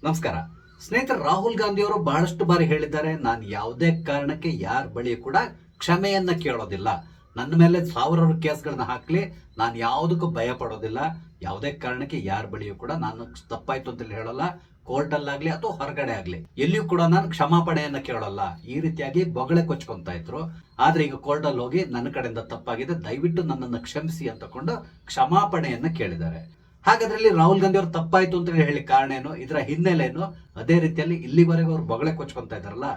ನಮಸ್ಕಾರ ಸ್ನೇಹಿತರೆ. ರಾಹುಲ್ ಗಾಂಧಿ ಅವರು ಬಹಳಷ್ಟು ಬಾರಿ ಹೇಳಿದ್ದಾರೆ, ನಾನು ಯಾವುದೇ ಕಾರಣಕ್ಕೆ ಯಾರ ಬಳಿ ಕೂಡ ಕ್ಷಮೆಯನ್ನ ಕೇಳೋದಿಲ್ಲ. ನನ್ನ ಮೇಲೆ ಸಾವಿರಾರು ಕೇಸ್ಗಳನ್ನ ಹಾಕ್ಲಿ, ನಾನು ಯಾವುದಕ್ಕೂ ಭಯ ಪಡೋದಿಲ್ಲ. ಯಾವುದೇ ಕಾರಣಕ್ಕೆ ಯಾರ ಬಳಿಯೂ ಕೂಡ ನಾನು ತಪ್ಪಾಯ್ತು ಅಂತ ಹೇಳಲ್ಲ. ಕೋರ್ಟ್ ಅಲ್ಲಾಗ್ಲಿ ಅಥವಾ ಹೊರಗಡೆ ಆಗ್ಲಿ ಎಲ್ಲಿಯೂ ಕೂಡ ನಾನು ಕ್ಷಮಾಪಣೆಯನ್ನ ಕೇಳಲ್ಲ. ಈ ರೀತಿಯಾಗಿ ಬೊಗಳೆ ಕೊಚ್ಕೊಂತ ಇದ್ರು. ಆದ್ರೆ ಈಗ ಕೋರ್ಟ್ ಅಲ್ಲಿ ಹೋಗಿ ನನ್ನ ಕಡೆಯಿಂದ ತಪ್ಪಾಗಿದೆ, ದಯವಿಟ್ಟು ನನ್ನನ್ನು ಕ್ಷಮಿಸಿ ಅಂತಕೊಂಡು ಕ್ಷಮಾಪಣೆಯನ್ನ ಕೇಳಿದ್ದಾರೆ. ಹಾಗಾದ್ರಲ್ಲಿ ರಾಹುಲ್ ಗಾಂಧಿ ಅವರು ತಪ್ಪಾಯ್ತು ಅಂತ ಹೇಳಿ ಕಾರಣ ಏನು, ಇದರ ಹಿನ್ನೆಲೆ ಏನು, ಅದೇ ರೀತಿಯಲ್ಲಿ ಇಲ್ಲಿವರೆಗೂ ಅವ್ರು ಬೊಗಳೆ ಕೊಚ್ಕೊಂತ ಇದಾರಲ್ಲ,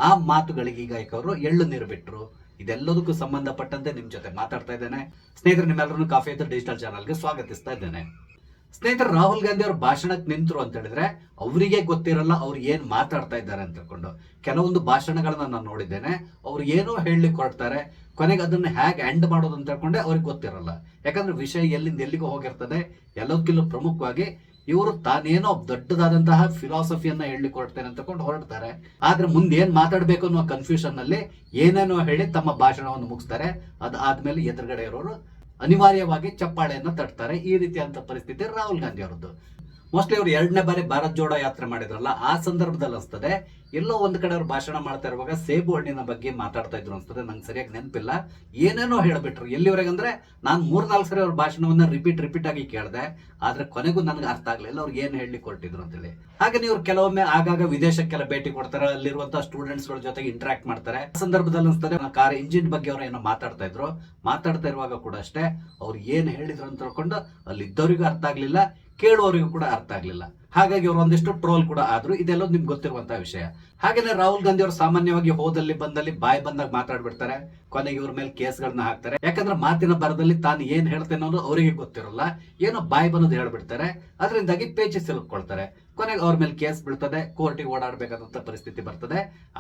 ಆ ಮಾತುಗಳಿಗೆ ಈಗ ಅವರು ಎಳ್ಳು ನೀರು ಬಿಟ್ರು. ಇದೆಲ್ಲದಕ್ಕೂ ಸಂಬಂಧಪಟ್ಟಂತೆ ನಿಮ್ ಜೊತೆ ಮಾತಾಡ್ತಾ ಇದ್ದೇನೆ. ಸ್ನೇಹಿತರೆ, ನಿಮ್ಮೆಲ್ಲರನ್ನು ಕಾಫಿ ಅಂತ ಡಿಜಿಟಲ್ ಚಾನಲ್ಗೆ ಸ್ವಾಗತಿಸ್ತಾ ಇದ್ದೇನೆ. ಸ್ನೇಹಿತರೆ, ರಾಹುಲ್ ಗಾಂಧಿ ಅವರು ಭಾಷಣಕ್ಕೆ ನಿಂತರು ಅಂತ ಹೇಳಿದ್ರೆ ಅವರಿಗೆ ಗೊತ್ತಿರಲ್ಲ ಅವ್ರು ಏನ್ ಮಾತಾಡ್ತಾ ಇದ್ದಾರೆ ಅಂತ ತಿಳ್ಕೊಂಡು. ಕೆಲವೊಂದು ಭಾಷಣಗಳನ್ನ ನಾನು ನೋಡಿದ್ದೇನೆ, ಅವ್ರು ಏನೋ ಹೇಳಲಿಕ್ಕೆ ಹೊರಡ್ತಾರೆ, ಕೊನೆಗೆ ಅದನ್ನ ಹೇಗೆ ಎಂಡ್ ಮಾಡೋದು ಅಂತ ಹೇಳ್ಕೊಂಡೆ ಅವ್ರಿಗೆ ಗೊತ್ತಿರಲ್ಲ. ಯಾಕಂದ್ರೆ ವಿಷಯ ಎಲ್ಲಿಂದ ಎಲ್ಲಿಗೂ ಹೋಗಿರ್ತದೆ. ಎಲ್ಲದಕ್ಕಿಂತ ಪ್ರಮುಖವಾಗಿ ಇವರು ತಾನೇನೋ ದೊಡ್ಡದಾದಂತಹ ಫಿಲಾಸಫಿಯನ್ನ ಹೇಳಲಿಕ್ಕೆ ಹೊರಡ್ತೇನೆ ಅಂತಕೊಂಡು ಹೊರಡ್ತಾರೆ. ಆದ್ರೆ ಮುಂದೆ ಏನ್ ಮಾತಾಡ್ಬೇಕು ಅನ್ನೋ ಕನ್ಫ್ಯೂಷನ್ ನಲ್ಲಿ ಏನೇನೋ ಹೇಳಿ ತಮ್ಮ ಭಾಷಣವನ್ನು ಮುಗಿಸ್ತಾರೆ. ಅದಾದ್ಮೇಲೆ ಎದುರುಗಡೆ ಇರೋರು ಅನಿವಾರ್ಯವಾಗಿ ಚಪ್ಪಾಳೆಯನ್ನ ತಟ್ತಾರೆ. ಈ ರೀತಿಯಾದಂತ ಪರಿಸ್ಥಿತಿ ರಾಹುಲ್ ಗಾಂಧಿ ಅವರದ್ದು. ಮೋಸ್ಟ್ಲಿ ಅವ್ರು 2ನೇ ಬಾರಿ ಭಾರತ್ ಜೋಡೋ ಯಾತ್ರೆ ಮಾಡಿದ್ರಲ್ಲ, ಆ ಸಂದರ್ಭದಲ್ಲಿ ಅನ್ಸ್ತದೆ ಎಲ್ಲೋ ಒಂದ್ ಕಡೆ ಅವ್ರು ಭಾಷಣ ಮಾಡ್ತಾ ಇರುವಾಗ ಸೇಬು ಹಣ್ಣಿನ ಬಗ್ಗೆ ಮಾತಾಡ್ತಾ ಇದ್ರು ಅನ್ಸ್ತದೆ. ನಂಗೆ ಸರಿಯಾಗಿ ನೆನಪಿಲ್ಲ. ಏನೇನೋ ಹೇಳ್ಬಿಟ್ರು. ಎಲ್ಲಿವರೆಗೆ ಅಂದ್ರೆ ನಾನು 3-4 ಸರಿ ಅವ್ರ ಭಾಷಣವನ್ನ ರಿಪೀಟ್ ಆಗಿ ಕೇಳಿದೆ. ಆದ್ರೆ ಕೊನೆಗೂ ನನಗೆ ಅರ್ಥ ಆಗ್ಲಿಲ್ಲ ಅವ್ರು ಏನ್ ಹೇಳಿ ಕೊಟ್ಟಿದ್ರು ಅಂತೇಳಿ. ಹಾಗೆ ಇವ್ರು ಕೆಲವೊಮ್ಮೆ ಆಗಾಗ ವಿದೇಶಕ್ಕೆಲ್ಲ ಭೇಟಿ ಕೊಡ್ತಾರೆ, ಅಲ್ಲಿರುವಂತಹ ಸ್ಟೂಡೆಂಟ್ಸ್ ಗಳ ಜೊತೆಗೆ ಇಂಟರಾಕ್ಟ್ ಮಾಡ್ತಾರೆ. ಆ ಸಂದರ್ಭದಲ್ಲಿ ಅನ್ಸ್ತದೆ ಕಾರ್ ಇಂಜಿನ್ ಬಗ್ಗೆ ಅವ್ರು ಏನೋ ಮಾತಾಡ್ತಾ ಇದ್ರು. ಮಾತಾಡ್ತಾ ಇರುವಾಗ ಕೂಡ ಅಷ್ಟೇ ಅವ್ರು ಏನ್ ಹೇಳಿದ್ರು ಅಂತ ತಿಳ್ಕೊಂಡು ಅಲ್ಲಿ ಇದ್ದವರಿಗೂ ಅರ್ಥ ಆಗ್ಲಿಲ್ಲ, ಕೇಳುವವರಿಗೂ ಕೂಡ ಅರ್ಥ ಆಗ್ಲಿಲ್ಲ. ಹಾಗಾಗಿ ಅವರು ಒಂದಿಷ್ಟು ಟ್ರೋಲ್ ಕೂಡ ಆದ್ರು. ಇದೆಲ್ಲ ನಿಮ್ಗೆ ಗೊತ್ತಿರುವಂತಹ ವಿಷಯ. ಹಾಗೇನೆ ರಾಹುಲ್ ಗಾಂಧಿ ಅವರು ಸಾಮಾನ್ಯವಾಗಿ ಹೋದಲ್ಲಿ ಬಂದಲ್ಲಿ ಬಾಯಿ ಬಂದಾಗ ಮಾತಾಡ್ಬಿಡ್ತಾರೆ. ಕೊನೆಗೆ ಇವ್ರ ಮೇಲೆ ಕೇಸ್ಗಳನ್ನ ಹಾಕ್ತಾರೆ. ಯಾಕಂದ್ರೆ ಮಾತಿನ ಬರದಲ್ಲಿ ತಾನು ಏನ್ ಹೇಳ್ತೇನೆ ಅನ್ನೋದು ಅವರಿಗೆ ಗೊತ್ತಿರಲ್ಲ, ಏನೋ ಬಾಯಿ ಬಂದು ಹೇಳ್ಬಿಡ್ತಾರೆ. ಅದರಿಂದಾಗಿ ಪೇಚಿ ಸಿಲುಕೊಳ್ತಾರೆ. ಕೊನೆಗೆ ಅವ್ರ ಮೇಲೆ ಕೇಸ್ ಬೀಳ್ತದೆ, ಕೋರ್ಟಿಗೆ ಓಡಾಡ್ಬೇಕಾದಂತ ಪರಿಸ್ಥಿತಿ ಬರ್ತದೆ.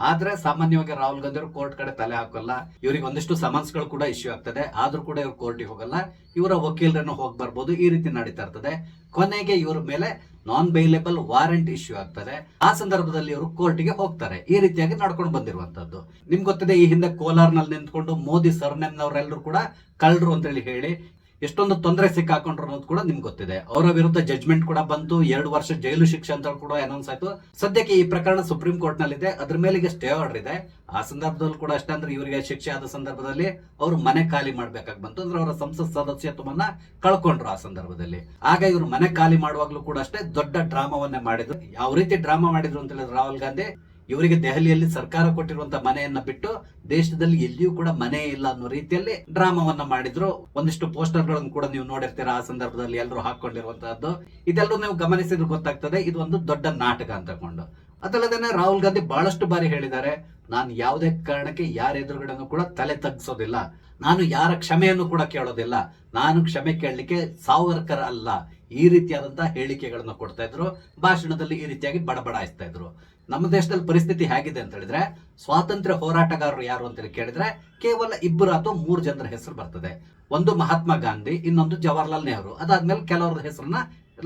ಆದ್ರೆ ಸಾಮಾನ್ಯವಾಗಿ ರಾಹುಲ್ ಗಾಂಧಿ ಅವರು ಕೋರ್ಟ್ ಕಡೆ ತಲೆ ಹಾಕಲ್ಲ. ಇವರಿಗೆ ಒಂದಿಷ್ಟು ಸಮನ್ಸ್ಗಳು ಕೂಡ ಇಶ್ಯೂ ಆಗ್ತದೆ. ಆದ್ರೂ ಕೂಡ ಇವ್ರು ಕೋರ್ಟಿಗೆ ಹೋಗಲ್ಲ. ಇವರ ವಕೀಲರನ್ನು ಹೋಗಿ ಬರ್ಬೋದು. ಈ ರೀತಿ ನಡೀತಾ ಇರ್ತದೆ. ಕೊನೆಗೆ ಇವ್ರ ಮೇಲೆ ನಾನ್ ಬೈಲೇಬಲ್ ವಾರೆಂಟ್ ಇಶ್ಯೂ ಆಗ್ತದೆ. ಆ ಸಂದರ್ಭದಲ್ಲಿ ಇವರು ಕೋರ್ಟಿಗೆ ಹೋಗ್ತಾರೆ. ಈ ರೀತಿಯಾಗಿ ನಡ್ಕೊಂಡು ಬಂದಿರುವಂತದ್ದು ನಿಮ್ಗೆ ಗೊತ್ತಿದೆ. ಈ ಹಿಂದೆ ಕೋಲಾರ್ನಲ್ಲಿ ನಿಂತ್ಕೊಂಡು ಮೋದಿ ಸರ್ನೇಮ್ನವರೆಲ್ಲರೂ ಕೂಡ ಕಳ್ಳರು ಅಂತ ಹೇಳಿ ಎಷ್ಟೊಂದು ತೊಂದರೆ ಸಿಕ್ಕಾಕೊಂಡ್ರು ಅನ್ನೋದು ಕೂಡ ನಿಮ್ಗೆ ಗೊತ್ತಿದೆ. ಅವರ ವಿರುದ್ಧ ಜಡ್ಜ್ಮೆಂಟ್ ಕೂಡ ಬಂತು. 2 ವರ್ಷ ಜೈಲು ಶಿಕ್ಷೆ ಅಂತ ಕೂಡ ಅನೌನ್ಸ್ ಆಯ್ತು. ಸದ್ಯಕ್ಕೆ ಈ ಪ್ರಕರಣ ಸುಪ್ರೀಂ ಕೋರ್ಟ್ ನಲ್ಲಿ ಇದೆ. ಅದ್ರ ಮೇಲೆ ಈಗ ಸ್ಟೇ ಆರ್ಡರ್ ಇದೆ. ಆ ಸಂದರ್ಭದಲ್ಲಿ ಕೂಡ ಅಷ್ಟೇ, ಅಂದ್ರೆ ಇವರಿಗೆ ಶಿಕ್ಷೆ ಆದ ಸಂದರ್ಭದಲ್ಲಿ ಅವರು ಮನೆ ಖಾಲಿ ಮಾಡ್ಬೇಕಾಗಿ ಬಂತು. ಅಂದ್ರೆ ಅವರ ಸಂಸತ್ ಸದಸ್ಯತ್ವವನ್ನ ಕಳ್ಕೊಂಡ್ರು ಆ ಸಂದರ್ಭದಲ್ಲಿ. ಆಗ ಇವರು ಮನೆ ಖಾಲಿ ಮಾಡುವಾಗ್ಲೂ ಕೂಡ ಅಷ್ಟೇ ದೊಡ್ಡ ಡ್ರಾಮಾವನ್ನೇ ಮಾಡಿದ್ರು. ಯಾವ ರೀತಿ ಡ್ರಾಮಾ ಮಾಡಿದ್ರು ಅಂತ ಹೇಳಿದ್ರೆ ರಾಹುಲ್ ಗಾಂಧಿ, ಇವರಿಗೆ ದೆಹಲಿಯಲ್ಲಿ ಸರ್ಕಾರ ಕೊಟ್ಟಿರುವಂತಹ ಮನೆಯನ್ನ ಬಿಟ್ಟು ದೇಶದಲ್ಲಿ ಎಲ್ಲಿಯೂ ಕೂಡ ಮನೆ ಇಲ್ಲ ಅನ್ನೋ ರೀತಿಯಲ್ಲಿ ಡ್ರಾಮಾವನ್ನ ಮಾಡಿದ್ರು. ಒಂದಿಷ್ಟು ಪೋಸ್ಟರ್ ಗಳನ್ನು ಕೂಡ ನೀವು ನೋಡಿರ್ತೀರಾ. ಆ ಸಂದರ್ಭದಲ್ಲಿ ಎಲ್ಲರೂ ಹಾಕೊಂಡಿರುವಂತಹದ್ದು ಇದೆಲ್ಲರೂ ನೀವು ಗಮನಿಸಿದ್ರೆ ಗೊತ್ತಾಗ್ತದೆ ಇದು ಒಂದು ದೊಡ್ಡ ನಾಟಕ ಅಂತ ಕೊಂಡು. ಅದಲ್ಲದೆ ರಾಹುಲ್ ಗಾಂಧಿ ಬಹಳಷ್ಟು ಬಾರಿ ಹೇಳಿದ್ದಾರೆ, ನಾನು ಯಾವುದೇ ಕಾರಣಕ್ಕೆ ಯಾರ ಎದುರುಗಡೆನೂ ಕೂಡ ತಲೆ ತಗ್ಗಿಸೋದಿಲ್ಲ, ನಾನು ಯಾರ ಕ್ಷಮೆಯನ್ನು ಕೂಡ ಕೇಳೋದಿಲ್ಲ, ನಾನು ಕ್ಷಮೆ ಕೇಳಲಿಕ್ಕೆ ಸಾವರ್ಕರ್ ಅಲ್ಲ. ಈ ರೀತಿಯಾದಂತಹ ಹೇಳಿಕೆಗಳನ್ನು ಕೊಡ್ತಾ ಇದ್ರು. ಭಾಷಣದಲ್ಲಿ ಈ ರೀತಿಯಾಗಿ ಬಡಬಡಾಯಿಸ್ತಾ ಇದ್ರು. ನಮ್ಮ ದೇಶದಲ್ಲಿ ಪರಿಸ್ಥಿತಿ ಹೇಗಿದೆ ಅಂತ ಹೇಳಿದ್ರೆ, ಸ್ವಾತಂತ್ರ್ಯ ಹೋರಾಟಗಾರರು ಯಾರು ಅಂತ ಕೇಳಿದ್ರೆ ಕೇವಲ 2 ಅಥವಾ 3 ಜನರ ಹೆಸರು ಬರ್ತದೆ. ಒಂದು ಮಹಾತ್ಮ ಗಾಂಧಿ, ಇನ್ನೊಂದು ಜವಾಹರ್ಲಾಲ್ ನೆಹರು. ಅದಾದ್ಮೇಲೆ ಕೆಲವರ ಹೆಸರನ್ನ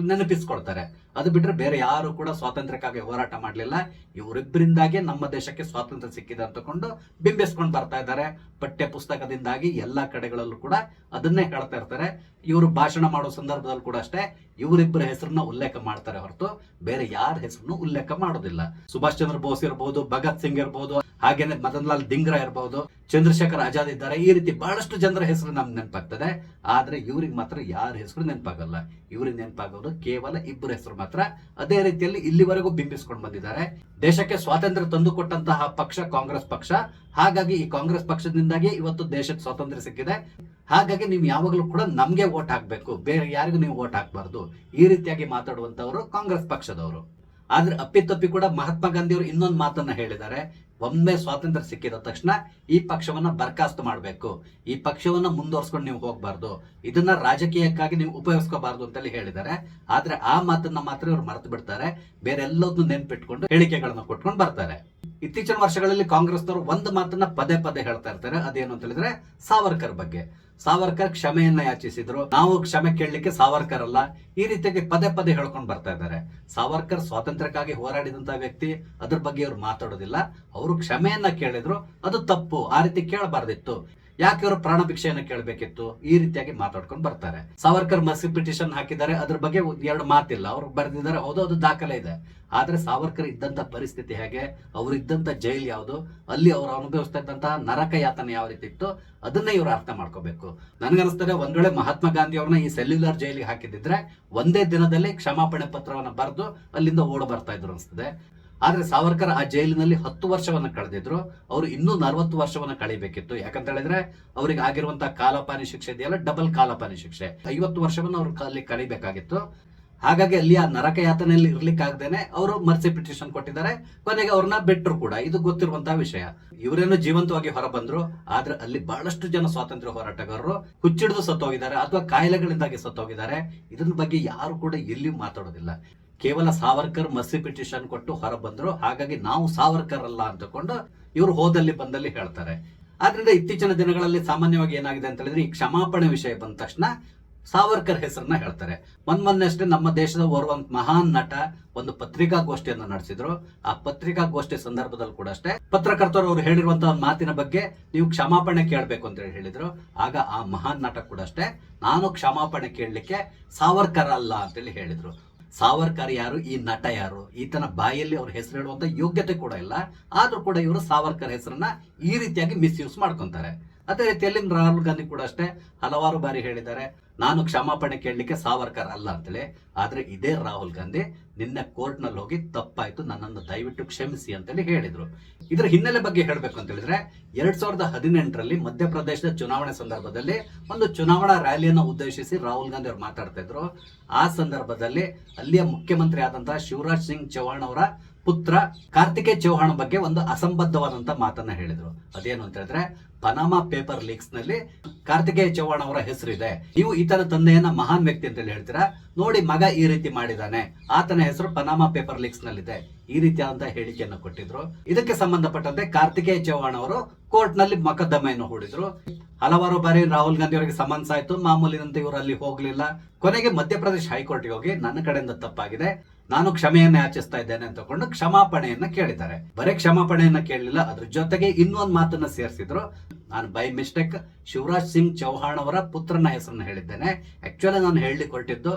ನೆನಪಿಸ್ಕೊಳ್ತಾರೆ. ಅದು ಬಿಟ್ರೆ ಬೇರೆ ಯಾರು ಕೂಡ ಸ್ವಾತಂತ್ರ್ಯಕ್ಕಾಗಿ ಹೋರಾಟ ಮಾಡಲಿಲ್ಲ. ಇವರಿಬ್ಬರಿಂದಾಗಿ ನಮ್ಮ ದೇಶಕ್ಕೆ ಸ್ವಾತಂತ್ರ್ಯ ಸಿಕ್ಕಿದೆ ಅಂತಕೊಂಡು ಬಿಂಬಿಸ್ಕೊಂಡು ಬರ್ತಾ ಇದ್ದಾರೆ. ಪಠ್ಯ ಪುಸ್ತಕದಿಂದಾಗಿ ಎಲ್ಲಾ ಕಡೆಗಳಲ್ಲೂ ಕೂಡ ಅದನ್ನೇ ಹೇಳ್ತಾ ಇರ್ತಾರೆ. ಇವರು ಭಾಷಣ ಮಾಡೋ ಸಂದರ್ಭದಲ್ಲಿ ಕೂಡ ಅಷ್ಟೇ ಇವರಿಬ್ಬರ ಹೆಸರನ್ನ ಉಲ್ಲೇಖ ಮಾಡ್ತಾರೆ ಹೊರತು ಬೇರೆ ಯಾರ ಹೆಸರನ್ನು ಉಲ್ಲೇಖ ಮಾಡೋದಿಲ್ಲ. ಸುಭಾಷ್ ಚಂದ್ರ ಬೋಸ್ ಇರಬಹುದು, ಭಗತ್ ಸಿಂಗ್ ಇರಬಹುದು, ಹಾಗೇನೆ ಮದನ್ ಲಾಲ್ ದಿಂಗ್ರಾ ಇರಬಹುದು, ಚಂದ್ರಶೇಖರ್ ಆಜಾದ್ ಇದ್ದಾರೆ. ಈ ರೀತಿ ಬಹಳಷ್ಟು ಜನರ ಹೆಸರು ನಮ್ಗೆ ನೆನಪಾಗ್ತದೆ. ಆದ್ರೆ ಇವ್ರಿಗೆ ಮಾತ್ರ ಯಾರ ಹೆಸರು ನೆನಪಾಗಲ್ಲ. ಇವ್ರಿಗೆ ನೆನಪಾಗೋದು ಕೇವಲ 2 ಹೆಸರು ಮಾತ್ರ. ಅದೇ ರೀತಿಯಲ್ಲಿ ಇಲ್ಲಿವರೆಗೂ ಬಿಂಬಿಸ್ಕೊಂಡು ಬಂದಿದ್ದಾರೆ. ದೇಶಕ್ಕೆ ಸ್ವಾತಂತ್ರ್ಯ ತಂದುಕೊಟ್ಟಂತಹ ಪಕ್ಷ ಕಾಂಗ್ರೆಸ್ ಪಕ್ಷ. ಹಾಗಾಗಿ ಈ ಕಾಂಗ್ರೆಸ್ ಪಕ್ಷದಿಂದಾಗಿ ಇವತ್ತು ದೇಶಕ್ಕೆ ಸ್ವಾತಂತ್ರ್ಯ ಸಿಕ್ಕಿದೆ. ಹಾಗಾಗಿ ನೀವು ಯಾವಾಗಲೂ ಕೂಡ ನಮ್ಗೆ ವೋಟ್ ಹಾಕ್ಬೇಕು, ಬೇರೆ ಯಾರಿಗೂ ನೀವು ವೋಟ್ ಹಾಕ್ಬಾರ್ದು. ಈ ರೀತಿಯಾಗಿ ಮಾತಾಡುವಂತವರು ಕಾಂಗ್ರೆಸ್ ಪಕ್ಷದವರು. ಆದ್ರೆ ಅಪ್ಪಿತಪ್ಪಿ ಕೂಡ ಮಹಾತ್ಮ ಗಾಂಧಿ ಅವರು ಇನ್ನೊಂದು ಮಾತನ್ನ ಹೇಳಿದ್ದಾರೆ. ಒಮ್ಮೆ ಸ್ವಾತಂತ್ರ್ಯ ಸಿಕ್ಕಿದ ತಕ್ಷಣ ಈ ಪಕ್ಷವನ್ನ ಬರ್ಖಾಸ್ತು ಮಾಡಬೇಕು, ಈ ಪಕ್ಷವನ್ನ ಮುಂದುವರ್ಸ್ಕೊಂಡು ನೀವು ಹೋಗ್ಬಾರ್ದು, ಇದನ್ನ ರಾಜಕೀಯಕ್ಕಾಗಿ ನೀವು ಉಪಯೋಗಿಸ್ಕೋಬಾರ್ದು ಅಂತೇಳಿ ಹೇಳಿದ್ದಾರೆ. ಆದ್ರೆ ಆ ಮಾತನ್ನ ಮಾತ್ರ ಇವ್ರು ಮರೆತು ಬಿಡ್ತಾರೆ. ಬೇರೆ ಎಲ್ಲದನ್ನು ನೆನ್ಪಿಟ್ಕೊಂಡು ಹೇಳಿಕೆಗಳನ್ನ ಕೊಟ್ಕೊಂಡು ಬರ್ತಾರೆ. ಇತ್ತೀಚಿನ ವರ್ಷಗಳಲ್ಲಿ ಕಾಂಗ್ರೆಸ್ನವರು ಒಂದು ಮಾತನ್ನ ಪದೇ ಹೇಳ್ತಾ ಇರ್ತಾರೆ. ಅದೇನು ಅಂತ ಹೇಳಿದ್ರೆ ಸಾವರ್ಕರ್ ಬಗ್ಗೆ. ಸಾವರ್ಕರ್ ಕ್ಷಮೆಯನ್ನ ಯಾಚಿಸಿದ್ರು, ನಾವು ಕ್ಷಮೆ ಕೇಳಲಿಕ್ಕೆ ಸಾವರ್ಕರ್ ಅಲ್ಲ. ಈ ರೀತಿಯಾಗಿ ಪದೇ ಹೇಳ್ಕೊಂಡು ಬರ್ತಾ ಇದ್ದಾರೆ. ಸಾವರ್ಕರ್ ಸ್ವಾತಂತ್ರ್ಯಕ್ಕಾಗಿ ಹೋರಾಡಿದಂತಹ ವ್ಯಕ್ತಿ, ಅದ್ರ ಬಗ್ಗೆ ಅವ್ರು ಮಾತಾಡೋದಿಲ್ಲ. ಅವರು ಕ್ಷಮೆಯನ್ನ ಕೇಳಿದ್ರು, ಅದು ತಪ್ಪು, ಆ ರೀತಿ ಕೇಳಬಾರ್ದಿತ್ತು. ಯಾಕೆ ಇವರು ಪ್ರಾಣ ಭಿಕ್ಷೆಯನ್ನು ಕೇಳಬೇಕಿತ್ತು, ಈ ರೀತಿಯಾಗಿ ಮಾತಾಡ್ಕೊಂಡು ಬರ್ತಾರೆ. ಸಾವರ್ಕರ್ ಮರ್ಸಿ ಪಿಟಿಷನ್ ಹಾಕಿದ್ದಾರೆ, ಅದ್ರ ಬಗ್ಗೆ ಎರಡು ಮಾತಿಲ್ಲ. ಅವ್ರು ಬರೆದಿದ್ದಾರೆ, ಹೌದು ಅದು ದಾಖಲೆ ಇದೆ. ಆದ್ರೆ ಸಾವರ್ಕರ್ ಇದ್ದಂತ ಪರಿಸ್ಥಿತಿ ಹೇಗೆ, ಅವ್ರು ಇದ್ದಂತ ಜೈಲ್ ಯಾವುದು, ಅಲ್ಲಿ ಅವ್ರು ಅನುಭವಿಸ್ತಾ ಇದ್ದಂತಹ ನರಕ ಯಾತನೆ ಯಾವ ರೀತಿ ಇತ್ತು, ಅದನ್ನ ಇವ್ರು ಅರ್ಥ ಮಾಡ್ಕೋಬೇಕು. ನನ್ಗನ್ಸ್ತದೆ ಒಂದ್ ವೇಳೆ ಮಹಾತ್ಮ ಗಾಂಧಿ ಅವ್ರನ್ನ ಈ ಸೆಲ್ಯುಲರ್ ಜೈಲಿಗೆ ಹಾಕಿದ್ರೆ ಒಂದೇ ದಿನದಲ್ಲಿ ಕ್ಷಮಾಪಣೆ ಪತ್ರವನ್ನ ಬರೆದು ಅಲ್ಲಿಂದ ಓಡ ಬರ್ತಾ ಇದ್ರು ಅನ್ಸ್ತದೆ. ಆದ್ರೆ ಸಾವರ್ಕರ್ ಆ ಜೈಲಿನಲ್ಲಿ 10 ವರ್ಷವನ್ನ ಕಳೆದಿದ್ರು, ಅವರು ಇನ್ನೂ 40 ವರ್ಷವನ್ನ ಕಳಿಬೇಕಿತ್ತು. ಯಾಕಂತ ಹೇಳಿದ್ರೆ ಅವ್ರಿಗೆ ಆಗಿರುವಂತಹ ಕಾಲಪಾನಿ ಶಿಕ್ಷೆ ಇದೆಯಲ್ಲ, ಡಬಲ್ ಕಾಲಪಾನಿ ಶಿಕ್ಷೆ, 50 ವರ್ಷವನ್ನ ಅವ್ರು ಅಲ್ಲಿ ಕಳಿಬೇಕಾಗಿತ್ತು. ಹಾಗಾಗಿ ಅಲ್ಲಿ ಆ ನರಕ ಯಾತನೆಯಲ್ಲಿ ಇರ್ಲಿಕ್ಕಾಗ್ದೇನೆ ಅವರು ಮರ್ಸಿ ಪಿಟಿಷನ್ ಕೊಟ್ಟಿದ್ದಾರೆ. ಕೊನೆಗೆ ಅವ್ರನ್ನ ಬಿಟ್ಟರು ಕೂಡ, ಇದು ಗೊತ್ತಿರುವಂತಹ ವಿಷಯ. ಇವರೇನು ಜೀವಂತವಾಗಿ ಹೊರ ಬಂದ್ರು, ಆದ್ರೆ ಅಲ್ಲಿ ಬಹಳಷ್ಟು ಜನ ಸ್ವಾತಂತ್ರ್ಯ ಹೋರಾಟಗಾರರು ಹುಚ್ಚಿಡಿದು ಸತ್ತೋಗಿದ್ದಾರೆ ಅಥವಾ ಕಾಯಿಲೆಗಳಿಂದಾಗಿ ಸತ್ತೋಗಿದ್ದಾರೆ. ಇದನ್ನ ಬಗ್ಗೆ ಯಾರು ಕೂಡ ಎಲ್ಲಿಯೂ ಮಾತಾಡೋದಿಲ್ಲ. ಕೇವಲ ಸಾವರ್ಕರ್ ಮರ್ಸಿ ಪಿಟಿಷನ್ ಕೊಟ್ಟು ಹೊರ ಬಂದ್ರು, ಹಾಗಾಗಿ ನಾವು ಸಾವರ್ಕರ್ ಅಲ್ಲ ಅಂತಕೊಂಡು ಇವರು ಹೋದಲ್ಲಿ ಬಂದಲ್ಲಿ ಹೇಳ್ತಾರೆ. ಆದ್ರಿಂದ ಇತ್ತೀಚಿನ ದಿನಗಳಲ್ಲಿ ಸಾಮಾನ್ಯವಾಗಿ ಏನಾಗಿದೆ ಅಂತ ಹೇಳಿದ್ರೆ, ಈ ಕ್ಷಮಾಪಣೆ ವಿಷಯ ಬಂದ ತಕ್ಷಣ ಸಾವರ್ಕರ್ ಹೆಸರನ್ನ ಹೇಳ್ತಾರೆ. ಮೊನ್ನೆ ನಮ್ಮ ದೇಶದ ಓರ್ವ ಮಹಾನ್ ನಟ ಒಂದು ಪತ್ರಿಕಾಗೋಷ್ಠಿಯನ್ನು ನಡೆಸಿದ್ರು. ಆ ಪತ್ರಿಕಾಗೋಷ್ಠಿ ಸಂದರ್ಭದಲ್ಲಿ ಕೂಡ ಅಷ್ಟೇ ಪತ್ರಕರ್ತರು ಅವರು ಹೇಳಿರುವಂತಹ ಮಾತಿನ ಬಗ್ಗೆ ನೀವು ಕ್ಷಮಾಪಣೆ ಕೇಳಬೇಕು ಅಂತ ಹೇಳಿದ್ರು. ಆಗ ಆ ಮಹಾನ್ ನಟ ಕೂಡ ಅಷ್ಟೇ, ನಾನು ಕ್ಷಮಾಪಣೆ ಕೇಳಲಿಕ್ಕೆ ಸಾವರ್ಕರ್ ಅಲ್ಲ ಅಂತೇಳಿ ಹೇಳಿದ್ರು. ಸಾವರ್ಕರ್ ಯಾರು, ಈ ನಟ ಯಾರು, ಈತನ ಬಾಯಲ್ಲಿ ಅವ್ರ ಹೆಸರು ಹೇಳುವಂತ ಯೋಗ್ಯತೆ ಕೂಡ ಇಲ್ಲ. ಆದ್ರೂ ಕೂಡ ಇವರು ಸಾವರ್ಕರ್ ಹೆಸರನ್ನ ಈ ರೀತಿಯಾಗಿ ಮಿಸ್ಯೂಸ್ ಮಾಡ್ಕೊಂತಾರೆ. ಅದೇ ರೀತಿಯಲ್ಲಿ ರಾಹುಲ್ ಗಾಂಧಿ ಕೂಡ ಅಷ್ಟೇ ಹಲವಾರು ಬಾರಿ ಹೇಳಿದ್ದಾರೆ, ನಾನು ಕ್ಷಮಾಪಣೆ ಕೇಳಲಿಕ್ಕೆ ಸಾವರ್ಕರ್ ಅಲ್ಲ ಅಂತೇಳಿ. ಆದ್ರೆ ಇದೇ ರಾಹುಲ್ ಗಾಂಧಿ ನಿನ್ನೆ ಕೋರ್ಟ್ ನಲ್ಲಿ ಹೋಗಿ ತಪ್ಪಾಯ್ತು, ನನ್ನನ್ನು ದಯವಿಟ್ಟು ಕ್ಷಮಿಸಿ ಅಂತೇಳಿ ಹೇಳಿದ್ರು. ಇದರ ಹಿನ್ನೆಲೆ ಬಗ್ಗೆ ಹೇಳ್ಬೇಕು ಅಂತ ಹೇಳಿದ್ರೆ, 2018ರಲ್ಲಿ ಮಧ್ಯಪ್ರದೇಶದ ಚುನಾವಣೆ ಸಂದರ್ಭದಲ್ಲಿ ಒಂದು ಚುನಾವಣಾ ರ್ಯಾಲಿಯನ್ನು ಉದ್ದೇಶಿಸಿ ರಾಹುಲ್ ಗಾಂಧಿ ಅವರು ಮಾತಾಡ್ತಾ ಇದ್ರು. ಆ ಸಂದರ್ಭದಲ್ಲಿ ಅಲ್ಲಿಯ ಮುಖ್ಯಮಂತ್ರಿ ಆದಂತಹ ಶಿವರಾಜ್ ಸಿಂಗ್ ಚೌಹಾಣ್ ಅವರ ಪುತ್ರ ಕಾರ್ತಿಕೇಯ ಚೌಹಾಣ್ ಬಗ್ಗೆ ಒಂದು ಅಸಂಬದ್ಧವಾದಂತ ಮಾತನ್ನ ಹೇಳಿದ್ರು. ಅದೇನು ಅಂತ ಹೇಳಿದ್ರೆ, ಪನಾಮಾ ಪೇಪರ್ ಲೀಕ್ಸ್ ನಲ್ಲಿ ಕಾರ್ತಿಕೇಯ ಚೌಹಾಣ್ ಅವರ ಹೆಸರಿದೆ, ನೀವು ಈತನ ತಂದೆಯನ್ನ ಮಹಾನ್ ವ್ಯಕ್ತಿ ಅಂತ ಹೇಳ್ತೀರಾ, ನೋಡಿ ಮಗ ಈ ರೀತಿ ಮಾಡಿದಾನೆ, ಆತನ ಹೆಸರು ಪನಾಮಾ ಪೇಪರ್ ಲೀಕ್ಸ್ ನಲ್ಲಿದೆ, ಈ ರೀತಿಯಾದಂತಹ ಹೇಳಿಕೆಯನ್ನು ಕೊಟ್ಟಿದ್ರು. ಇದಕ್ಕೆ ಸಂಬಂಧಪಟ್ಟಂತೆ ಕಾರ್ತಿಕೇಯ ಚೌಹಾಣ್ ಅವರು ಕೋರ್ಟ್ ನಲ್ಲಿ ಮೊಕದ್ದಮೆಯನ್ನು ಹೂಡಿದ್ರು. ಹಲವಾರು ಬಾರಿ ರಾಹುಲ್ ಗಾಂಧಿ ಅವರಿಗೆ ಸಮನ್ಸ್ ಆಯ್ತು, ಮಾಮೂಲಿನಂತೆ ಇವರು ಅಲ್ಲಿ ಹೋಗ್ಲಿಲ್ಲ. ಕೊನೆಗೆ ಮಧ್ಯಪ್ರದೇಶ ಹೈಕೋರ್ಟ್ಗೆ ಹೋಗಿ ನನ್ನ ಕಡೆಯಿಂದ ತಪ್ಪಾಗಿದೆ, ನಾನು ಕ್ಷಮೆಯನ್ನ ಯಾಚಿಸ್ತಾ ಇದ್ದೇನೆ ಅಂತಕೊಂಡು ಕ್ಷಮಾಪಣೆಯನ್ನ ಕೇಳಿದ್ದಾರೆ. ಬರೀ ಕ್ಷಮಾಪಣೆಯನ್ನ ಕೇಳಲಿಲ್ಲ, ಅದ್ರ ಜೊತೆಗೆ ಇನ್ನೊಂದು ಮಾತನ್ನ ಸೇರಿಸಿದ್ರು. ನಾನು ಬೈ ಮಿಸ್ಟೇಕ್ ಶಿವರಾಜ್ ಸಿಂಗ್ ಚೌಹಾಣ್ ಅವರ ಪುತ್ರನ ಹೆಸರನ್ನ ಹೇಳಿದ್ದೇನೆ. ಆಕ್ಚುಲಿ ನಾನು ಹೇಳಲಿಕ್ಕೆ ಹೊರಟಿದ್ದು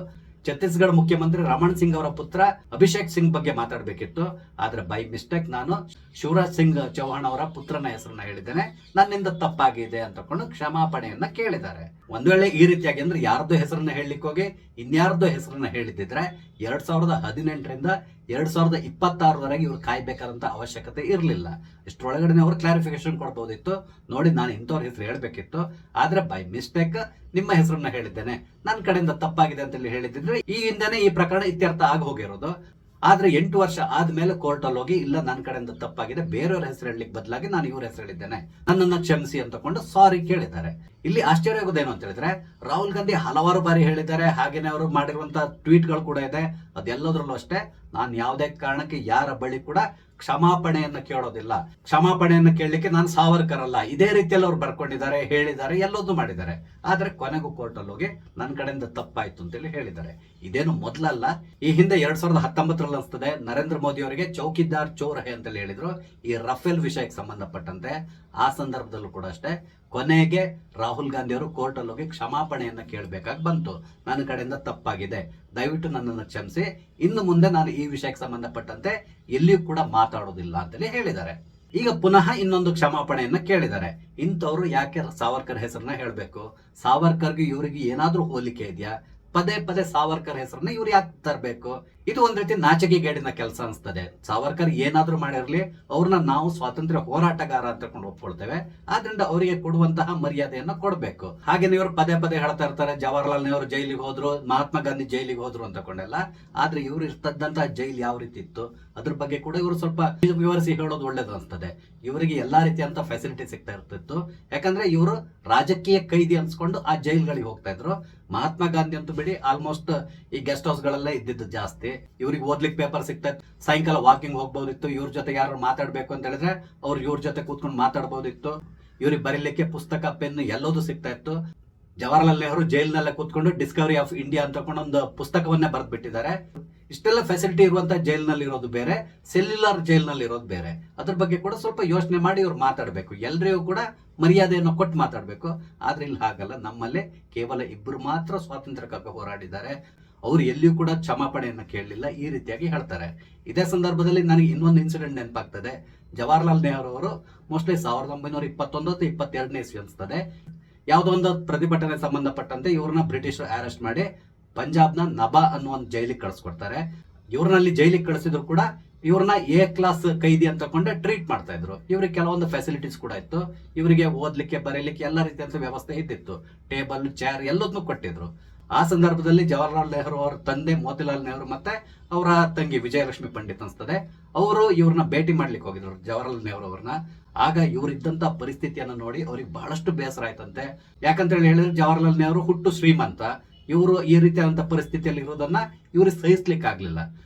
ಛತ್ತೀಸ್ಗಢ ಮುಖ್ಯಮಂತ್ರಿ ರಮಣ್ ಸಿಂಗ್ ಅವರ ಪುತ್ರ ಅಭಿಷೇಕ್ ಸಿಂಗ್ ಬಗ್ಗೆ ಮಾತಾಡಬೇಕಿತ್ತು. ಆದ್ರೆ ಬೈ ಮಿಸ್ಟೇಕ್ ನಾನು ಶಿವರಾಜ್ ಸಿಂಗ್ ಚೌಹಾಣ್ ಅವರ ಪುತ್ರನ ಹೆಸರನ್ನ ಹೇಳಿದ್ದೇನೆ, ನನ್ನಿಂದ ತಪ್ಪಾಗಿದೆ ಅಂತಕೊಂಡು ಕ್ಷಮಾಪಣೆಯನ್ನ ಕೇಳಿದ್ದಾರೆ. ಒಂದ್ ವೇಳೆ ಈ ರೀತಿಯಾಗಿ ಅಂದ್ರೆ ಯಾರ್ದು ಹೆಸರನ್ನ ಹೇಳಲಿಕ್ಕೆ ಹೋಗಿ ಇನ್ಯಾರ್ದು ಹೆಸರನ್ನ ಹೇಳಿದ್ರೆ 2018ರಿಂದ 2026ವರೆಗೆ ಇವ್ರು ಕಾಯ್ಬೇಕಾದಂತ ಅವಶ್ಯಕತೆ ಇರಲಿಲ್ಲ. ಇಷ್ಟರೊಳಗಡೆ ಅವರು ಕ್ಲಾರಿಫಿಕೇಶನ್ ಕೊಡ್ಬೋದಿತ್ತು, ನೋಡಿ ನಾನು ಇಂಥವ್ರ ಹೆಸರು ಹೇಳ್ಬೇಕಿತ್ತು, ಆದ್ರೆ ಬೈ ಮಿಸ್ಟೇಕ್ ನಿಮ್ಮ ಹೆಸರನ್ನ ಹೇಳಿದ್ದೇನೆ, ನನ್ನ ಕಡೆಯಿಂದ ತಪ್ಪಾಗಿದೆ ಅಂತ ಹೇಳಿದ್ರೆ ಈ ಹಿಂದೆನೆ ಈ ಪ್ರಕರಣ ಇತ್ಯರ್ಥ ಆಗಿ ಹೋಗಿರೋದು. ಆದ್ರೆ 8 ವರ್ಷ ಆದ್ಮೇಲೆ ಕೋರ್ಟ್ ಅಲ್ಲಿ ಹೋಗಿ ಇಲ್ಲ ನನ್ನ ಕಡೆಯಿಂದ ತಪ್ಪಾಗಿದೆ, ಬೇರೆಯವ್ರ ಹೆಸರು ಹೇಳಲಿಕ್ಕೆ ಬದಲಾಗಿ ನಾನು ಇವ್ರ ಹೆಸರು ಹೇಳಿದ್ದೇನೆ, ನನ್ನನ್ನ ಕ್ಷಮಿಸಿ ಅಂತಕೊಂಡು ಸಾರಿ ಕೇಳಿದ್ದಾರೆ. ಇಲ್ಲಿ ಆಶ್ಚರ್ಯ ಆಗೋದೇನು ಅಂತ ಹೇಳಿದ್ರೆ, ರಾಹುಲ್ ಗಾಂಧಿ ಹಲವಾರು ಬಾರಿ ಹೇಳಿದ್ದಾರೆ, ಹಾಗೇನೆ ಅವರು ಮಾಡಿರುವಂತಹ ಟ್ವೀಟ್ ಗಳು ಕೂಡ ಇದೆ. ಅದೆಲ್ಲದರಲ್ಲೂ ಅಷ್ಟೇ, ನಾನು ಯಾವುದೇ ಕಾರಣಕ್ಕೆ ಯಾರ ಬಳಿ ಕೂಡ ಕ್ಷಮಾಪಣೆಯನ್ನ ಕೇಳೋದಿಲ್ಲ, ಕ್ಷಮಾಪಣೆಯನ್ನ ಕೇಳಲಿಕ್ಕೆ ನಾನು ಸಾವರ್ಕರ್ ಅಲ್ಲ, ಇದೇ ರೀತಿಯಲ್ಲಿ ಅವ್ರು ಬರ್ಕೊಂಡಿದ್ದಾರೆ, ಹೇಳಿದ್ದಾರೆ, ಎಲ್ಲದೂ ಮಾಡಿದ್ದಾರೆ. ಆದ್ರೆ ಕೊನೆಗೂ ಕೋರ್ಟ್ ಅಲ್ಲಿ ಹೋಗಿ ನನ್ನ ಕಡೆಯಿಂದ ತಪ್ಪಾಯ್ತು ಅಂತೇಳಿ ಹೇಳಿದ್ದಾರೆ. ಇದೇನು ಮೊದಲಲ್ಲ, ಈ ಹಿಂದೆ 2019ರಲ್ಲಿ ಅನ್ಸ್ತದೆ ನರೇಂದ್ರ ಮೋದಿ ಅವರಿಗೆ ಚೌಕಿದಾರ್ ಚೋರ್ ಹೇ ಅಂತೇಳಿ ಹೇಳಿದ್ರು ಈ ರಫೇಲ್ ವಿಷಯಕ್ಕೆ ಸಂಬಂಧಪಟ್ಟಂತೆ. ಆ ಸಂದರ್ಭದಲ್ಲೂ ಕೂಡ ಅಷ್ಟೇ ಕೊನೆಗೆ ರಾಹುಲ್ ಗಾಂಧಿ ಅವರು ಕೋರ್ಟ್ ಅಲ್ಲಿ ಹೋಗಿ ಕ್ಷಮಾಪಣೆಯನ್ನ ಕೇಳಬೇಕಾಗಿ ಬಂತು. ನನ್ನ ಕಡೆಯಿಂದ ತಪ್ಪಾಗಿದೆ, ದಯವಿಟ್ಟು ನನ್ನನ್ನು ಕ್ಷಮಿಸಿ, ಇನ್ನು ಮುಂದೆ ನಾನು ಈ ವಿಷಯಕ್ಕೆ ಸಂಬಂಧಪಟ್ಟಂತೆ ಎಲ್ಲಿಯೂ ಕೂಡ ಮಾತಾಡೋದಿಲ್ಲ ಅಂತೇಳಿ ಹೇಳಿದ್ದಾರೆ. ಈಗ ಪುನಃ ಇನ್ನೊಂದು ಕ್ಷಮಾಪಣೆಯನ್ನ ಕೇಳಿದ್ದಾರೆ. ಇಂಥವ್ರು ಯಾಕೆ ಸಾವರ್ಕರ್ ಹೆಸರನ್ನ ಹೇಳ್ಬೇಕು, ಸಾವರ್ಕರ್ಗೆ ಇವರಿಗೆ ಏನಾದ್ರೂ ಹೋಲಿಕೆ ಇದೆಯಾ, ಪದೇ ಪದೇ ಸಾವರ್ಕರ್ ಹೆಸರನ್ನ ಇವ್ರು ಯಾಕೆ ತರಬೇಕು? ಇದು ಒಂದ್ ರೀತಿ ನಾಚಿಕೆಗೇಡಿನ ಕೆಲಸ ಅನ್ಸ್ತದೆ. ಸಾವರ್ಕರ್ ಏನಾದ್ರೂ ಮಾಡಿರ್ಲಿ, ಅವ್ರನ್ನ ನಾವು ಸ್ವಾತಂತ್ರ್ಯ ಹೋರಾಟಗಾರ ಅಂತ ಒಪ್ಕೊಳ್ತೇವೆ, ಆದ್ರಿಂದ ಅವರಿಗೆ ಕೊಡುವಂತಹ ಮರ್ಯಾದೆಯನ್ನ ಕೊಡ್ಬೇಕು. ಹಾಗೆ ಇವರು ಪದೇ ಪದೇ ಹೇಳ್ತಾ ಇರ್ತಾರೆ ಜವಾಹರ್ಲಾಲ್ ನೆಹರು ಜೈಲಿಗೆ ಹೋದ್ರು, ಮಹಾತ್ಮ ಗಾಂಧಿ ಜೈಲಿಗೆ ಹೋದ್ರು ಅಂತಕೊಂಡೆಲ್ಲ. ಆದ್ರೆ ಇವ್ರು ಇರ್ತದಂತಹ ಜೈಲ್ ಯಾವ ರೀತಿ ಇತ್ತು ಅದ್ರ ಬಗ್ಗೆ ಕೂಡ ಇವರು ಸ್ವಲ್ಪ ವಿವರಿಸಿ ಹೇಳೋದು ಒಳ್ಳೇದು ಅನ್ಸ್ತದೆ. ಇವರಿಗೆ ಎಲ್ಲಾ ರೀತಿಯಂತ ಫೆಸಿಲಿಟಿ ಸಿಗ್ತಾ ಇರ್ತಿತ್ತು, ಯಾಕಂದ್ರೆ ಇವರು ರಾಜಕೀಯ ಕೈದಿ ಅನ್ಸ್ಕೊಂಡು ಆ ಜೈಲ್ಗಳಿಗೆ ಹೋಗ್ತಾ ಇದ್ರು. ಮಹಾತ್ಮ ಗಾಂಧಿ ಅಂತೂ ಬಿಡಿ, ಆಲ್ಮೋಸ್ಟ್ ಈ ಗೆಸ್ಟ್ ಹೌಸ್ ಗಳಲ್ಲೇ ಇದ್ದಿದ್ದು ಜಾಸ್ತಿ. ಇವ್ರಿಗೆ ಓದ್ಲಿಕ್ಕೆ ಪೇಪರ್ ಸಿಗ್ತಾ ಇತ್ತು, ಸಾಯಂಕಾಲ ವಾಕಿಂಗ್ ಹೋಗ್ಬೋದಿತ್ತು, ಇವ್ರ ಜೊತೆ ಯಾರು ಮಾತಾಡ್ಬೇಕು ಅಂತ ಹೇಳಿದ್ರೆ ಅವ್ರು ಇವ್ರ ಜೊತೆ ಕೂತ್ಕೊಂಡು ಮಾತಾಡ್ಬೋದಿತ್ತು. ಇವ್ರಿಗೆ ಬರೀಲಿಕ್ಕೆ ಪುಸ್ತಕ ಪೆನ್ ಎಲ್ಲದೂ ಸಿಗ್ತಾ ಇತ್ತು. ಜವಾಹರ್ಲಾಲ್ ನೆಹರು ಜೈಲ್ನಲ್ಲೇ ಕೂತ್ಕೊಂಡು ಡಿಸ್ಕವರಿ ಆಫ್ ಇಂಡಿಯಾ ಅಂತ ಒಂದು ಪುಸ್ತಕವನ್ನೇ ಬರೆದು ಬಿಟ್ಟಿದ್ದಾರೆ. ಇಷ್ಟೆಲ್ಲ ಫೆಸಿಲಿಟಿ ಇರುವಂತ ಜೈಲ್ನಲ್ಲಿ ಇರೋದು ಬೇರೆ, ಸೆಲ್ಯುಲರ್ ಜೈಲ್ನಲ್ಲಿ ಇರೋದು ಬೇರೆ. ಅದ್ರ ಬಗ್ಗೆ ಕೂಡ ಸ್ವಲ್ಪ ಯೋಚನೆ ಮಾಡಿ ಇವ್ರು ಮಾತಾಡಬೇಕು. ಎಲ್ರಿಗೂ ಕೂಡ ಮರ್ಯಾದೆಯನ್ನು ಕೊಟ್ಟು ಮಾತಾಡಬೇಕು. ಆದ್ರೆ ಇಲ್ಲಿ ಹಾಗಲ್ಲ. ನಮ್ಮಲ್ಲಿ ಕೇವಲ ಇಬ್ಬರು ಮಾತ್ರ ಸ್ವಾತಂತ್ರ್ಯಕ್ಕಾಗಿ ಹೋರಾಡಿದ್ದಾರೆ. ಅವ್ರು ಎಲ್ಲಿಯೂ ಕೂಡ ಕ್ಷಮಾಪಣೆಯನ್ನು ಕೇಳಲಿಲ್ಲ, ಈ ರೀತಿಯಾಗಿ ಹೇಳ್ತಾರೆ. ಇದೇ ಸಂದರ್ಭದಲ್ಲಿ ನನಗೆ ಇನ್ನೊಂದು ಇನ್ಸಿಡೆಂಟ್ ನೆನಪಾಗ್ತದೆ. ಜವಾಹರ್ಲಾಲ್ ನೆಹರು ಅವರು ಮೋಸ್ಟ್ಲಿ 1921 22 ಇಸ್ವಿ ಅನ್ಸ್ತದೆ, ಯಾವುದೋ ಒಂದು ಪ್ರತಿಭಟನೆ ಸಂಬಂಧಪಟ್ಟಂತೆ ಇವ್ರನ್ನ ಬ್ರಿಟಿಷರು ಅರೆಸ್ಟ್ ಮಾಡಿ ಪಂಜಾಬ್ನ ನಬಾ ಅನ್ನೋ ಒಂದು ಜೈಲಿಗೆ ಕಳಿಸ್ಕೊಡ್ತಾರೆ. ಇವ್ರನ್ನಲ್ಲಿ ಜೈಲಿಗೆ ಕಳಿಸಿದ್ರು ಕೂಡ ಇವ್ರನ್ನ ಎ ಕ್ಲಾಸ್ ಕೈದಿ ಅಂತ ಕೊಂಡೆ ಟ್ರೀಟ್ ಮಾಡ್ತಾ ಇದ್ರು. ಇವ್ರಿಗೆ ಕೆಲವೊಂದು ಫೆಸಿಲಿಟೀಸ್ ಕೂಡ ಇತ್ತು. ಇವರಿಗೆ ಓದ್ಲಿಕ್ಕೆ ಬರೀಲಿಕ್ಕೆ ಎಲ್ಲ ರೀತಿಯಂತ ವ್ಯವಸ್ಥೆ ಇದ್ದಿತ್ತು. ಟೇಬಲ್, ಚೇರ್ ಎಲ್ಲದನ್ನು ಕೊಟ್ಟಿದ್ರು. ಆ ಸಂದರ್ಭದಲ್ಲಿ ಜವಾಹರ್ಲಾಲ್ ನೆಹರು ಅವರ ತಂದೆ ಮೋತಿಲಾಲ್ ನೆಹರು ಮತ್ತೆ ಅವರ ತಂಗಿ ವಿಜಯಲಕ್ಷ್ಮಿ ಪಂಡಿತ್ ಅನ್ಸ್ತದೆ, ಅವರು ಇವ್ರನ್ನ ಭೇಟಿ ಮಾಡ್ಲಿಕ್ಕೆ ಹೋಗಿದ್ರು ಜವಾಹರ್ಲಾಲ್ ನೆಹರು ಅವ್ರನ್ನ. ಆಗ ಇವ್ರಿದ್ದಂತ ಪರಿಸ್ಥಿತಿಯನ್ನು ನೋಡಿ ಅವ್ರಿಗೆ ಬಹಳಷ್ಟು ಬೇಸರ ಆಯ್ತಂತೆ. ಯಾಕಂತ ಹೇಳಿದ್ರೆ ಜವಾಹರ್ಲಾಲ್ ನೆಹರು ಹುಟ್ಟು ಶ್ರೀಮಂತ, ಇವರು ಈ ರೀತಿಯಾದಂತ ಪರಿಸ್ಥಿತಿಯಲ್ಲಿ ಇರೋದನ್ನ ಇವ್ರಿಗೆ ಸಹಿಸ್ಲಿಕ್ಕೆ ಆಗ್ಲಿಲ್ಲ.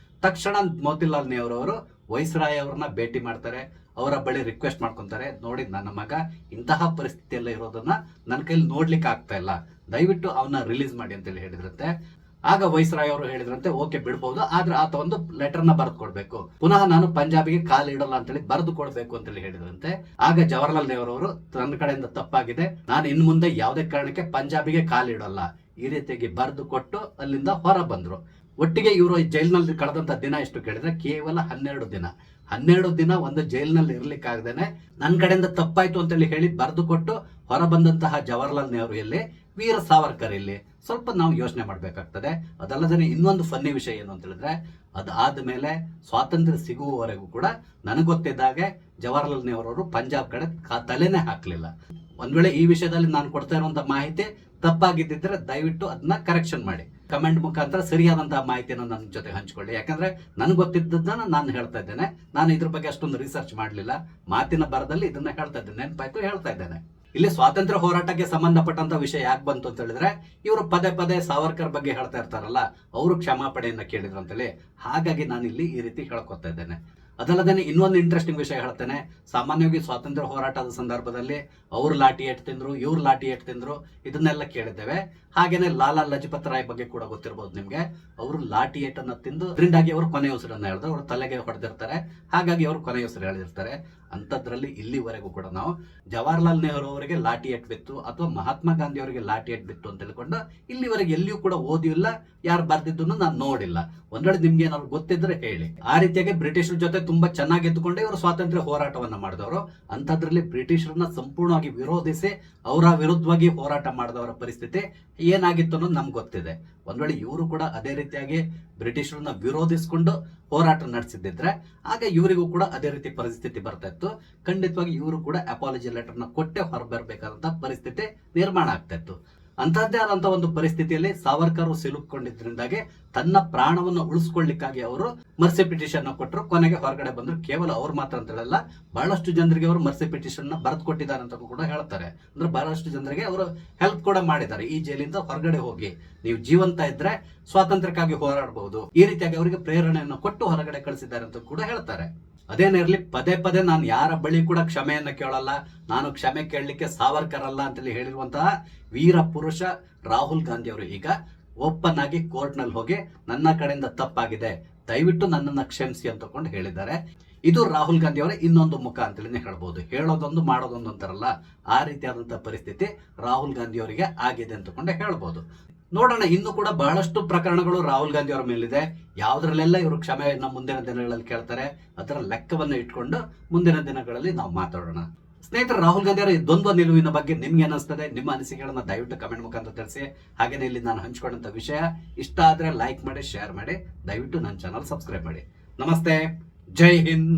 ತಕ್ಷಣ ಮೋತಿಲಾಲ್ ನೆಹರು ಅವರು ವೈಸ್ರಾಯ್ ಅವ್ರನ್ನ ಭೇಟಿ ಮಾಡ್ತಾರೆ. ಅವರ ಬಳಿ ರಿಕ್ವೆಸ್ಟ್ ಮಾಡ್ಕೊಂತಾರೆ, ನೋಡಿ ನನ್ನ ಮಗ ಇಂತಹ ಪರಿಸ್ಥಿತಿಯಲ್ಲ ಇರೋದನ್ನ ನನ್ನ ಕೈಲಿ ನೋಡ್ಲಿಕ್ಕೆ ಆಗ್ತಾ ಇಲ್ಲ, ದಯವಿಟ್ಟು ಅವನ್ನ ರಿಲೀಸ್ ಮಾಡಿ ಅಂತೇಳಿ ಹೇಳಿದ್ರಂತೆ. ಆಗ ವೈಸ್ರಾಯ್ ಅವರು ಹೇಳಿದ್ರಂತೆ, ಓಕೆ ಬಿಡ್ಬಹುದು, ಆದ್ರೆ ಆತ ಒಂದು ಲೆಟರ್ನ ಬರೆದು ಕೊಡ್ಬೇಕು, ಪುನಃ ನಾನು ಪಂಜಾಬಿಗೆ ಕಾಲಿಡಲ್ಲ ಅಂತೇಳಿ ಬರೆದು ಕೊಡ್ಬೇಕು ಅಂತೇಳಿ ಹೇಳಿದ್ರಂತೆ. ಆಗ ಜವಾಹರ್ಲಾಲ್ ನೆಹರು ಅವರು ನನ್ನ ಕಡೆಯಿಂದ ತಪ್ಪಾಗಿದೆ, ನಾನು ಇನ್ನು ಮುಂದೆ ಯಾವುದೇ ಕಾರಣಕ್ಕೆ ಪಂಜಾಬಿಗೆ ಕಾಲಿಡಲ್ಲ, ಈ ರೀತಿಯಾಗಿ ಬರೆದು ಕೊಟ್ಟು ಅಲ್ಲಿಂದ ಹೊರ ಬಂದ್ರು. ಒಟ್ಟಿಗೆ ಇವರು ಜೈಲಿನಲ್ಲಿ ಕಳೆದಂತ ದಿನ ಎಷ್ಟು ಕೇಳಿದ್ರೆ ಕೇವಲ 12 ದಿನ. 12 ದಿನ ಒಂದು ಜೈಲಿನಲ್ಲಿ ಇರ್ಲಿಕ್ಕಾಗದೇನೆ ನನ್ನ ಕಡೆಯಿಂದ ತಪ್ಪಾಯ್ತು ಅಂತೇಳಿ ಹೇಳಿ ಬರೆದು ಕೊಟ್ಟು ಹೊರ ಬಂದಂತಹ ಜವಾಹರ್ಲಾಲ್ ನೆಹರು ಎಲ್ಲಿ, ವೀರ ಸಾವರ್ಕರ್ ಇಲ್ಲಿ, ಸ್ವಲ್ಪ ನಾವು ಯೋಚನೆ ಮಾಡ್ಬೇಕಾಗ್ತದೆ. ಅದಲ್ಲದೆ ಇನ್ನೊಂದು ಫನ್ನಿ ವಿಷಯ ಏನು ಅಂತ ಹೇಳಿದ್ರೆ, ಅದಾದ್ಮೇಲೆ ಸ್ವಾತಂತ್ರ್ಯ ಸಿಗುವವರೆಗೂ ಕೂಡ ನನಗೆ ಗೊತ್ತಿದ್ದಾಗೆ ಜವಾಹರ್ಲಾಲ್ ನೆಹರು ಅವರು ಪಂಜಾಬ್ ಕಡೆ ತಲೆನೇ ಹಾಕ್ಲಿಲ್ಲ. ಒಂದ್ ವೇಳೆ ಈ ವಿಷಯದಲ್ಲಿ ನಾನು ಕೊಡ್ತಾ ಇರುವಂತ ಮಾಹಿತಿ ತಪ್ಪಾಗಿದ್ದಿದ್ರೆ ದಯವಿಟ್ಟು ಅದನ್ನ ಕರೆಕ್ಷನ್ ಮಾಡಿ, ಕಮೆಂಟ್ ಮುಖಾಂತರ ಸರಿಯಾದಂತಹ ಮಾಹಿತಿಯನ್ನು ನನ್ನ ಜೊತೆ ಹಂಚಿಕೊಳ್ಳಿ. ಯಾಕಂದ್ರೆ ನನ್ಗೆ ಗೊತ್ತಿದ್ದದನ್ನ ನಾನು ಹೇಳ್ತಾ ಇದ್ದೇನೆ, ನಾನು ಇದ್ರ ಬಗ್ಗೆ ಅಷ್ಟೊಂದು ರಿಸರ್ಚ್ ಮಾಡಲಿಲ್ಲ, ಮಾತಿನ ಬರದಲ್ಲಿ ಇದನ್ನ ಹೇಳ್ತಾ ಇದ್ದೇನೆ, ನೆನಪಾಯ್ತು ಹೇಳ್ತಾ ಇದ್ದೇನೆ. ಇಲ್ಲಿ ಸ್ವಾತಂತ್ರ್ಯ ಹೋರಾಟಕ್ಕೆ ಸಂಬಂಧಪಟ್ಟಂತ ವಿಷಯ ಯಾಕೆ ಬಂತು ಅಂತ ಹೇಳಿದ್ರೆ, ಇವರು ಪದೇ ಪದೇ ಸಾವರ್ಕರ್ ಬಗ್ಗೆ ಹೇಳ್ತಾ ಇರ್ತಾರಲ್ಲ, ಅವರು ಕ್ಷಮಾಪಣೆಯನ್ನ ಕೇಳಿದ್ರು ಅಂತೇಳಿ, ಹಾಗಾಗಿ ನಾನು ಇಲ್ಲಿ ಈ ರೀತಿ ಹೇಳ್ಕೊತಾ ಇದ್ದೇನೆ. ಅದಲ್ಲದೆ ಇನ್ನೊಂದು ಇಂಟ್ರೆಸ್ಟಿಂಗ್ ವಿಷಯ ಹೇಳ್ತೇನೆ. ಸಾಮಾನ್ಯವಾಗಿ ಸ್ವಾತಂತ್ರ್ಯ ಹೋರಾಟದ ಸಂದರ್ಭದಲ್ಲಿ ಅವ್ರು ಲಾಠಿ ಏಟ್ ತಿಂದ್ರು, ಇವ್ರು ಲಾಠಿ ಏಟ್ ತಿಂದ್ರು, ಇದನ್ನೆಲ್ಲ ಕೇಳಿದ್ದೇವೆ. ಹಾಗೇನೆ ಲಾಲಾ ಲಜಪತ್ ರಾಯ್ ಬಗ್ಗೆ ಕೂಡ ಗೊತ್ತಿರಬಹುದು ನಿಮ್ಗೆ. ಅವರು ಲಾಠಿ ಏಟನ್ನ ತಿಂದು ಅದರಿಂದಾಗಿ ಅವರು ಕೊನೆ ಉಸಿರನ್ನ ಹೇಳಿದ್ರು, ಅವರು ತಲೆಗೆ ಹೊಡೆದಿರ್ತಾರೆ, ಹಾಗಾಗಿ ಅವರು ಕೊನೆ ಉಸಿರು ಹೇಳಿರ್ತಾರೆ. ಅಂತದ್ರಲ್ಲಿ ಇಲ್ಲಿವರೆಗೂ ಕೂಡ ನಾವು ಜವಾಹರ್ಲಾಲ್ ನೆಹರು ಅವರಿಗೆ ಲಾಠಿ ಏಟ್ ಬಿತ್ತು ಅಥವಾ ಮಹಾತ್ಮ ಗಾಂಧಿ ಅವರಿಗೆ ಲಾಠಿ ಏಟ್ ಬಿತ್ತು ಅಂತ ಹೇಳ್ಕೊಂಡು ಇಲ್ಲಿವರೆಗೆ ಎಲ್ಲಿಯೂ ಕೂಡ ಓದಿಲ್ಲ, ಯಾರು ಬರ್ದಿದ್ದನ್ನು ನಾನು ನೋಡಿಲ್ಲ. ಒಂದ್ ವೇಳೆ ನಿಮ್ಗೆ ಏನಾದ್ರು ಗೊತ್ತಿದ್ರೆ ಹೇಳಿ. ಆ ರೀತಿಯಾಗಿ ಬ್ರಿಟಿಷರ ಜೊತೆ ತುಂಬಾ ಚೆನ್ನಾಗಿ ಎದ್ದುಕೊಂಡು ಇವರು ಸ್ವಾತಂತ್ರ್ಯ ಹೋರಾಟವನ್ನ ಮಾಡಿದವರು. ಅಂತದ್ರಲ್ಲಿ ಬ್ರಿಟಿಷರನ್ನ ಸಂಪೂರ್ಣವಾಗಿ ವಿರೋಧಿಸಿ ಅವರ ವಿರುದ್ಧವಾಗಿ ಹೋರಾಟ ಮಾಡಿದವರ ಪರಿಸ್ಥಿತಿ ಏನಾಗಿತ್ತು ಅನ್ನೋದು ನಮ್ಗೆ ಗೊತ್ತಿದೆ. ಒಂದ್ ವೇಳೆ ಇವರು ಕೂಡ ಅದೇ ರೀತಿಯಾಗಿ ಬ್ರಿಟಿಷರನ್ನ ವಿರೋಧಿಸಿಕೊಂಡು ಹೋರಾಟ ನಡೆಸಿದ್ರೆ ಆಗ ಇವರಿಗೂ ಕೂಡ ಅದೇ ರೀತಿ ಪರಿಸ್ಥಿತಿ ಬರ್ತಾ ಇತ್ತು. ಖಂಡಿತವಾಗಿ ಇವರು ಕೂಡ ಅಪಾಲಜಿ ಲೆಟರ್ನ ಕೊಟ್ಟೆ ಹೊರಬರಬೇಕಾದಂತ ಪರಿಸ್ಥಿತಿ ನಿರ್ಮಾಣ ಆಗ್ತಾ ಇತ್ತು. ಅಂತಹದ್ದೇ ಆದಂತ ಒಂದು ಪರಿಸ್ಥಿತಿಯಲ್ಲಿ ಸಾವರ್ಕರ್ ಸಿಲುಕೊಂಡಿದ್ರಿಂದಾಗಿ ತನ್ನ ಪ್ರಾಣವನ್ನು ಉಳಿಸ್ಕೊಳ್ಳಿಕ್ಕಾಗಿ ಅವರು ಮರ್ಸಿ ಪಿಟಿಷನ್ ಕೊಟ್ಟರು. ಕೊನೆಗೆ ಹೊರಗಡೆ ಬಂದ್ರು. ಕೇವಲ ಅವ್ರು ಮಾತ್ರ ಅಂತ ಹೇಳಲ್ಲ, ಬಹಳಷ್ಟು ಜನರಿಗೆ ಅವರು ಮರ್ಸಿ ಪಿಟಿಷನ್ ಬರೆದು ಕೊಟ್ಟಿದ್ದಾರೆ ಅಂತ ಕೂಡ ಹೇಳ್ತಾರೆ. ಅಂದ್ರೆ ಬಹಳಷ್ಟು ಜನರಿಗೆ ಅವರು ಹೆಲ್ಪ್ ಕೂಡ ಮಾಡಿದ್ದಾರೆ. ಈ ಜೈಲಿಂದ ಹೊರಗಡೆ ಹೋಗಿ ನೀವು ಜೀವಂತ ಇದ್ರೆ ಸ್ವಾತಂತ್ರ್ಯಕ್ಕಾಗಿ ಹೋರಾಡಬಹುದು, ಈ ರೀತಿಯಾಗಿ ಅವರಿಗೆ ಪ್ರೇರಣೆಯನ್ನು ಕೊಟ್ಟು ಹೊರಗಡೆ ಕಳಿಸಿದ್ದಾರೆ ಅಂತ ಕೂಡ ಹೇಳ್ತಾರೆ. ಅದೇನಿರ್ಲಿ, ಪದೇ ಪದೇ ನಾನು ಯಾರ ಬಳಿ ಕೂಡ ಕ್ಷಮೆಯನ್ನ ಕೇಳಲ್ಲ, ನಾನು ಕ್ಷಮೆ ಕೇಳಲಿಕ್ಕೆ ಸಾವರ್ಕರ್ ಅಲ್ಲ ಅಂತೇಳಿ ಹೇಳಿರುವಂತಹ ವೀರ ಪುರುಷ ರಾಹುಲ್ ಗಾಂಧಿ ಅವರು ಈಗ ಓಪನ್ ಆಗಿ ಕೋರ್ಟ್ ನಲ್ಲಿ ಹೋಗಿ ನನ್ನ ಕಡೆಯಿಂದ ತಪ್ಪಾಗಿದೆ, ದಯವಿಟ್ಟು ನನ್ನನ್ನ ಕ್ಷಮಿಸಿ ಅಂತಕೊಂಡು ಹೇಳಿದ್ದಾರೆ. ಇದು ರಾಹುಲ್ ಗಾಂಧಿ ಅವರ ಇನ್ನೊಂದು ಮುಖ ಅಂತೇಳಿ ಹೇಳ್ಬಹುದು. ಹೇಳೋದೊಂದು ಮಾಡೋದೊಂದು ಅಂತಾರಲ್ಲ, ಆ ರೀತಿಯಾದಂತಹ ಪರಿಸ್ಥಿತಿ ರಾಹುಲ್ ಗಾಂಧಿ ಅವರಿಗೆ ಆಗಿದೆ ಅಂತಕೊಂಡು ಹೇಳ್ಬಹುದು. ನೋಡೋಣ, ಇನ್ನು ಕೂಡ ಬಹಳಷ್ಟು ಪ್ರಕರಣಗಳು ರಾಹುಲ್ ಗಾಂಧಿ ಅವರ ಮೇಲಿದೆ. ಯಾವ್ದ್ರಲ್ಲೆಲ್ಲ ಇವರು ಕ್ಷಮೆಯನ್ನ ಮುಂದಿನ ದಿನಗಳಲ್ಲಿ ಕೇಳ್ತಾರೆ, ಅದರ ಲೆಕ್ಕವನ್ನು ಇಟ್ಕೊಂಡು ಮುಂದಿನ ದಿನಗಳಲ್ಲಿ ನಾವು ಮಾತಾಡೋಣ. ಸ್ನೇಹಿತರೆ, ರಾಹುಲ್ ಗಾಂಧಿ ಅವರ ದ್ವಂದ್ವ ನಿಲುವಿನ ಬಗ್ಗೆ ನಿಮ್ಗೆ ಏನಿಸ್ತದೆ, ನಿಮ್ಮ ಅನಿಸಿಕೆಗಳನ್ನ ದಯವಿಟ್ಟು ಕಮೆಂಟ್ ಮುಖಾಂತರ ತಿಳಿಸಿ. ಹಾಗೇನೆ ಇಲ್ಲಿ ನಾನು ಹಂಚಿಕೊಂಡಂತ ವಿಷಯ ಇಷ್ಟ ಆದ್ರೆ ಲೈಕ್ ಮಾಡಿ, ಶೇರ್ ಮಾಡಿ, ದಯವಿಟ್ಟು ನನ್ನ ಚಾನಲ್ ಸಬ್ಸ್ಕ್ರೈಬ್ ಮಾಡಿ. ನಮಸ್ತೆ, ಜೈ ಹಿಂದ್.